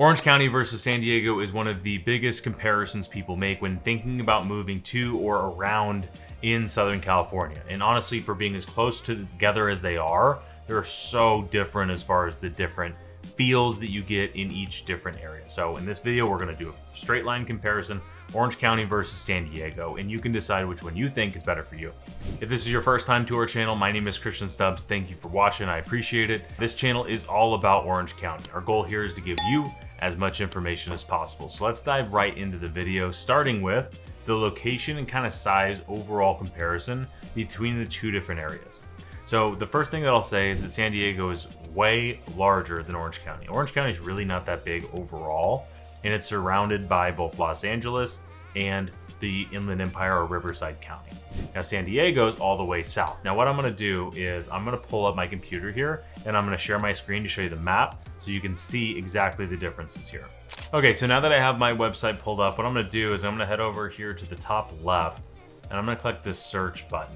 Orange County versus San Diego is one of the biggest comparisons people make when thinking about moving to or around in Southern California. And honestly, for being as close together as they are, they're so different as far as the different feels that you get in each different area. So in this video, we're going to do a straight line comparison, Orange County versus San Diego, and you can decide which one you think is better for you. If this is your first time to our channel, my name is Christian Stubbs. Thank you for watching. I appreciate it. This channel is all about Orange County. Our goal here is to give you as much information as possible. So let's dive right into the video, starting with the location and kind of size overall comparison between the two different areas. So the first thing that I'll say is that San Diego is way larger than Orange County. Orange County is really not that big overall, and it's surrounded by both Los Angeles and the Inland Empire or Riverside County. Now San Diego is all the way south. Now what I'm gonna do is I'm gonna pull up my computer here and I'm gonna share my screen to show you the map so you can see exactly the differences here. Okay, so now that I have my website pulled up, what I'm gonna do is I'm gonna head over here to the top left and I'm gonna click this search button.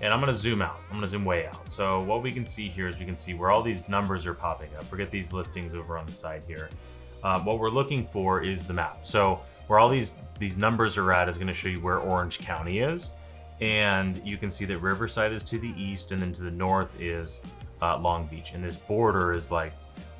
And I'm gonna zoom out. I'm gonna zoom way out. So what we can see here is we can see where all these numbers are popping up. Forget these listings over on the side here. What we're looking for is the map. So where all these numbers are at is gonna show you where Orange County is. And you can see that Riverside is to the east, and then to the north is Long Beach. And this border is like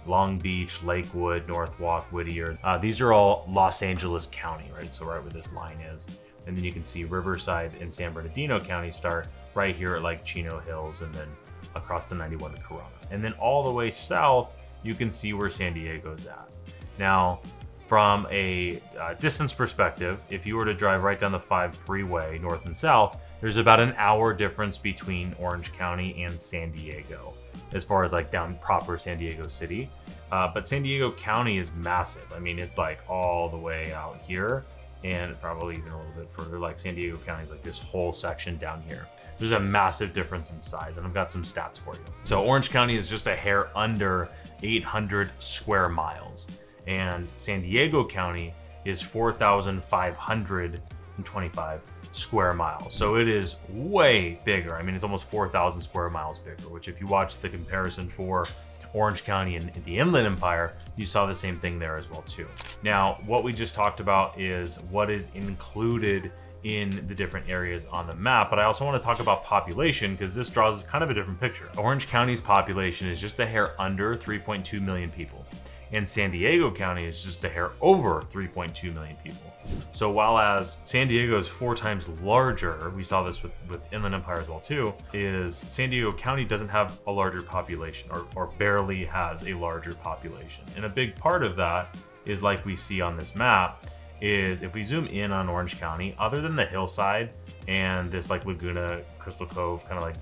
Long Beach, Lakewood, Northwalk, Whittier. These are all Los Angeles County, right? So right where this line is. And then you can see Riverside and San Bernardino County start right here at like Chino Hills and then across the 91 to Corona. And then all the way south, you can see where San Diego's at. Now, from a distance perspective, if you were to drive right down the 5 freeway, north and south, there's about an hour difference between Orange County and San Diego, as far as like down proper San Diego City. But San Diego County is massive. I mean, it's like all the way out here, and probably even a little bit further. Like San Diego County is like this whole section down here. There's a massive difference in size, and I've got some stats for you. So Orange County is just a hair under 800 square miles, and San Diego County is 4,525 square miles. So it is way bigger. I mean, it's almost 4,000 square miles bigger, which if you watch the comparison for Orange County and the Inland Empire, you saw the same thing there as well too. Now, what we just talked about is what is included in the different areas on the map, but I also want to talk about population because this draws kind of a different picture. Orange County's population is just a hair under 3.2 million people, and San Diego County is just a hair over 3.2 million people. So while as San Diego is 4 times larger, we saw this with Inland Empire as well too, is San Diego County doesn't have a larger population or barely has a larger population. And a big part of that is, like we see on this map, is if we zoom in on Orange County, other than the hillside and this like Laguna, Crystal Cove, kind of like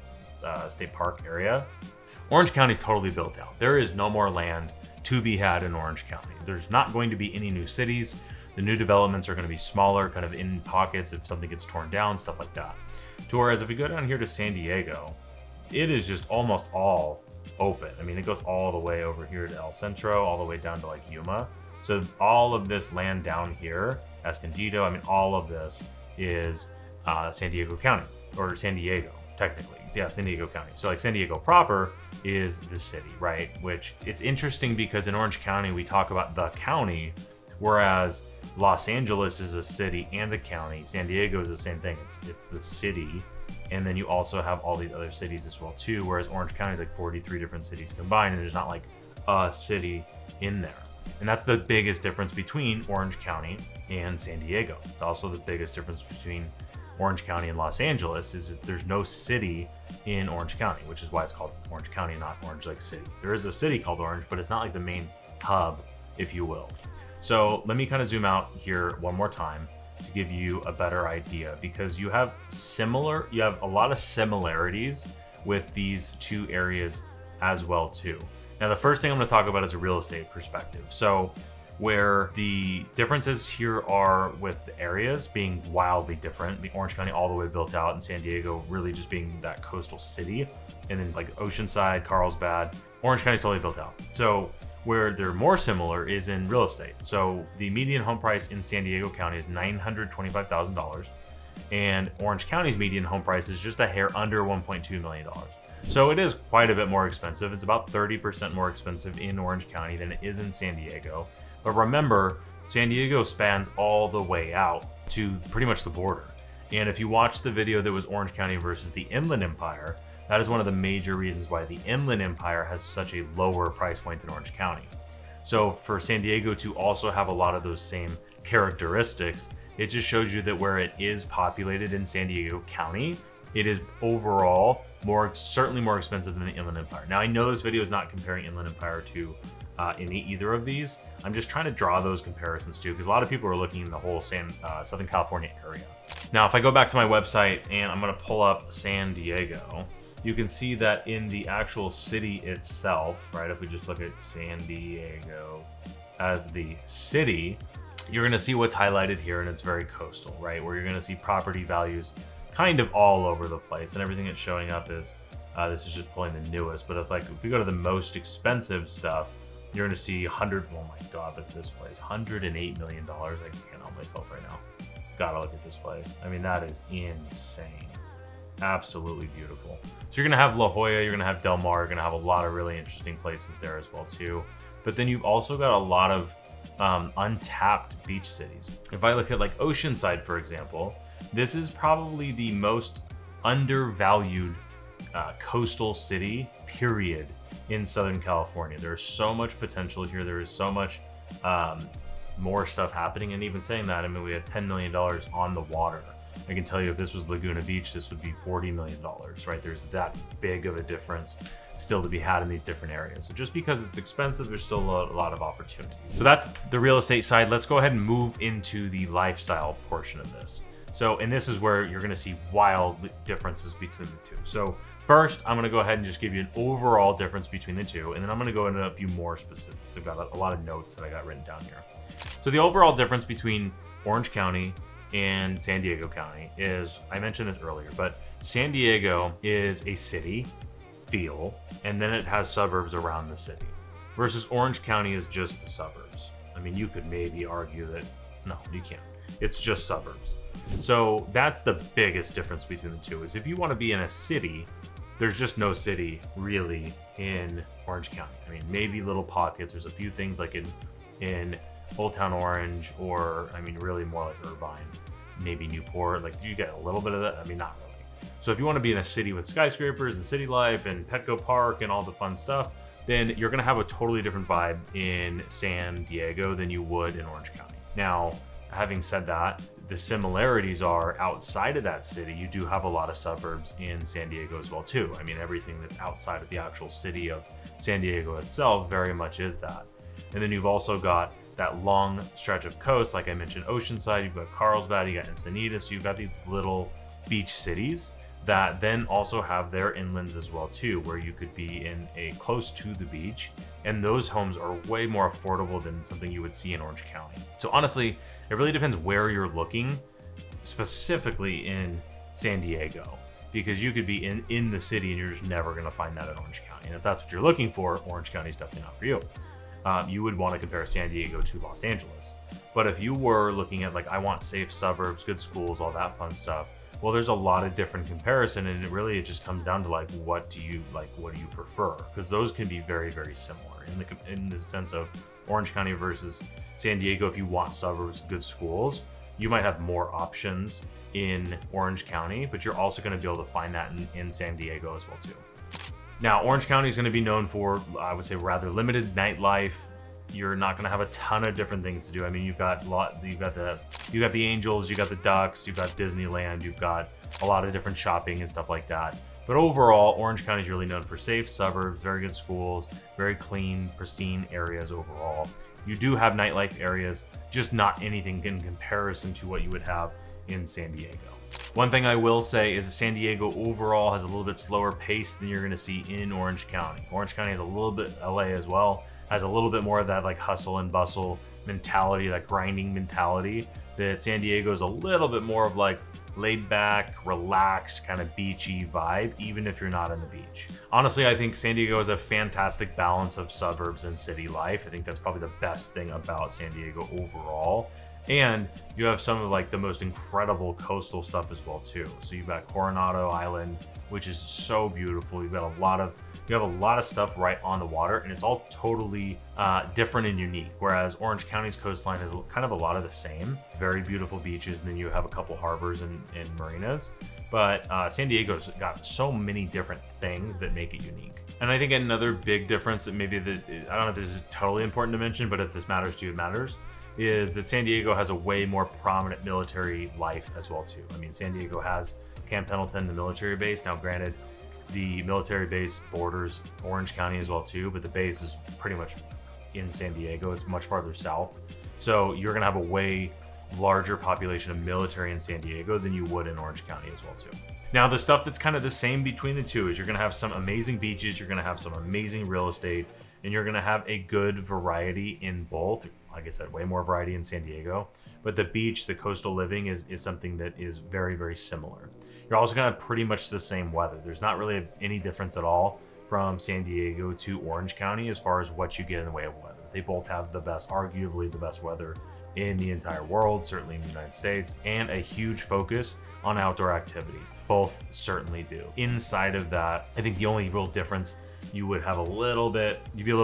state park area, Orange County is totally built out. There is no more land to be had in Orange County. There's not going to be any new cities. The new developments are going to be smaller, kind of in pockets if something gets torn down, stuff like that. To whereas if we go down here to San Diego, it is just almost all open. I mean, it goes all the way over here to El Centro, all the way down to like Yuma. So all of this land down here, Escondido, I mean, all of this is San Diego County, or San Diego, technically. Yeah, San Diego County. So like San Diego proper is the city, right? Which it's interesting because in Orange County, we talk about the county, whereas Los Angeles is a city and a county. San Diego is the same thing. It's the city. And then you also have all these other cities as well too, whereas Orange County is like 43 different cities combined, and there's not like a city in there. And that's the biggest difference between Orange County and San Diego. It's also the biggest difference between Orange County and Los Angeles is that there's no city in Orange County, which is why it's called Orange County, not Orange Lake City. There is a city called Orange, but it's not like the main hub, if you will. So let me kind of zoom out here one more time to give you a better idea, because you have a lot of similarities with these two areas as well too. Now, the first thing I'm going to talk about is a real estate perspective. So where the differences here are with the areas being wildly different, the Orange County all the way built out and San Diego really just being that coastal city. And then like Oceanside, Carlsbad, Orange County is totally built out. So where they're more similar is in real estate. So the median home price in San Diego County is $925,000. And Orange County's median home price is just a hair under $1.2 million. So it is quite a bit more expensive. It's about 30% more expensive in Orange County than it is in San Diego. But remember, San Diego spans all the way out to pretty much the border. And if you watch the video that was Orange County versus the Inland Empire, that is one of the major reasons why the Inland Empire has such a lower price point than Orange County. So for San Diego to also have a lot of those same characteristics, it just shows you that where it is populated in San Diego County, it is overall certainly more expensive than the Inland Empire. Now I know this video is not comparing Inland Empire to either of these. I'm just trying to draw those comparisons too, because a lot of people are looking in the whole Southern California area. Now, if I go back to my website and I'm gonna pull up San Diego, you can see that in the actual city itself, right? If we just look at San Diego as the city, you're gonna see what's highlighted here, and it's very coastal, right? Where you're gonna see property values kind of all over the place, and everything that's showing up is, this is just pulling the newest, but if we go to the most expensive stuff, you're gonna see oh my God, look at this place, $108 million. I can't help myself right now. Gotta look at this place. I mean, that is insane. Absolutely beautiful. So you're gonna have La Jolla, you're gonna have Del Mar, you're gonna have a lot of really interesting places there as well too. But then you've also got a lot of untapped beach cities. If I look at like Oceanside, for example, this is probably the most undervalued coastal city, period, in Southern California. There's so much potential here. There is so much more stuff happening. And even saying that, I mean, we had $10 million on the water. I can tell you if this was Laguna Beach, this would be $40 million, right? There's that big of a difference still to be had in these different areas. So just because it's expensive, there's still a lot of opportunities. So that's the real estate side. Let's go ahead and move into the lifestyle portion of this. So, and this is where you're gonna see wild differences between the two. So first, I'm gonna go ahead and just give you an overall difference between the two, and then I'm gonna go into a few more specifics. I've got a lot of notes that I got written down here. So the overall difference between Orange County and San Diego County is, I mentioned this earlier, but San Diego is a city feel, and then it has suburbs around the city, versus Orange County is just the suburbs. I mean, you could maybe argue that, no, you can't. It's just suburbs. So that's the biggest difference between the two, is if you want to be in a city, there's just no city really in Orange County. I mean, maybe little pockets. There's a few things like in Old Town Orange, or I mean, really more like Irvine, maybe Newport. Like you get a little bit of that. I mean, not really. So if you want to be in a city with skyscrapers and city life and Petco Park and all the fun stuff, then you're going to have a totally different vibe in San Diego than you would in Orange County. Now, having said that, the similarities are outside of that city, you do have a lot of suburbs in San Diego as well too. I mean, everything that's outside of the actual city of San Diego itself very much is that. And then you've also got that long stretch of coast, like I mentioned, Oceanside, you've got Carlsbad, you got Encinitas, so you've got these little beach cities that then also have their inlands as well too, where you could be in a close to the beach, and those homes are way more affordable than something you would see in Orange County. So honestly, it really depends where you're looking, specifically in San Diego, because you could be in the city and you're just never going to find that in Orange County. And if that's what you're looking for, Orange County is definitely not for you. You would want to compare San Diego to Los Angeles. But if you were looking at like, I want safe suburbs, good schools, all that fun stuff, well, there's a lot of different comparison, and it just comes down to like, what do you prefer? Because those can be very, very similar in the sense of Orange County versus San Diego. If you want suburbs, good schools, you might have more options in Orange County, but you're also going to be able to find that in San Diego as well too. Now, Orange County is going to be known for, I would say, rather limited nightlife. You're not going to have a ton of different things to do. I mean, you've got the Angels, you got the Ducks, you've got Disneyland, you've got a lot of different shopping and stuff like that. But overall, Orange County is really known for safe suburbs, very good schools, very clean, pristine areas overall. You do have nightlife areas, just not anything in comparison to what you would have in San Diego. One thing I will say is that San Diego overall has a little bit slower pace than you're going to see in Orange County. Orange County has a little bit, LA as well, has a little bit more of that like hustle and bustle mentality, that grinding mentality, that San Diego is a little bit more of like laid back, relaxed, kind of beachy vibe, even if you're not on the beach. Honestly, I think San Diego has a fantastic balance of suburbs and city life. I think that's probably the best thing about San Diego overall. And you have some of like the most incredible coastal stuff as well too. So you've got Coronado Island, which is so beautiful. You have a lot of stuff right on the water, and it's all totally different and unique. Whereas Orange County's coastline is kind of a lot of the same. Very beautiful beaches, and then you have a couple harbors and marinas. But San Diego's got so many different things that make it unique. And I think another big difference that maybe I don't know if this is totally important to mention, but if this matters to you, it matters, is that San Diego has a way more prominent military life as well too. I mean, San Diego has Camp Pendleton, the military base. Now, granted, the military base borders Orange County as well too, but the base is pretty much in San Diego. It's much farther south. So you're gonna have a way larger population of military in San Diego than you would in Orange County as well too. Now, the stuff that's kind of the same between the two is you're gonna have some amazing beaches, you're gonna have some amazing real estate, and you're gonna have a good variety in both. Like I said, way more variety in San Diego, but the beach, the coastal living is something that is very, very similar. You're also gonna have pretty much the same weather. There's not really any difference at all from San Diego to Orange County as far as what you get in the way of weather. They both have arguably the best weather in the entire world, certainly in the United States, and a huge focus on outdoor activities. Both certainly do. Inside of that, I think the only real difference you'd be a little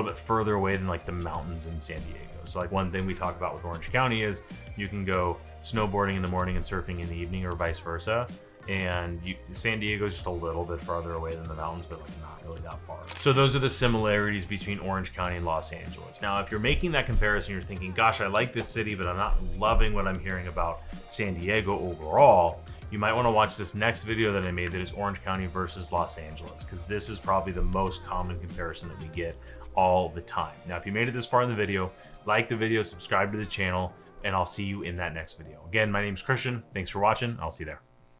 bit further away than like the mountains in San Diego. So like one thing we talk about with Orange County is you can go snowboarding in the morning and surfing in the evening, or vice versa. And San Diego is just a little bit farther away than the mountains, but like not really that far. So those are the similarities between Orange County and Los Angeles. Now, if you're making that comparison, you're thinking, gosh, I like this city, but I'm not loving what I'm hearing about San Diego overall, you might want to watch this next video that I made that is Orange County versus Los Angeles, because this is probably the most common comparison that we get all the time. Now, if you made it this far in the video, like the video, subscribe to the channel, and I'll see you in that next video. Again, my name's Christian. Thanks for watching. I'll see you there.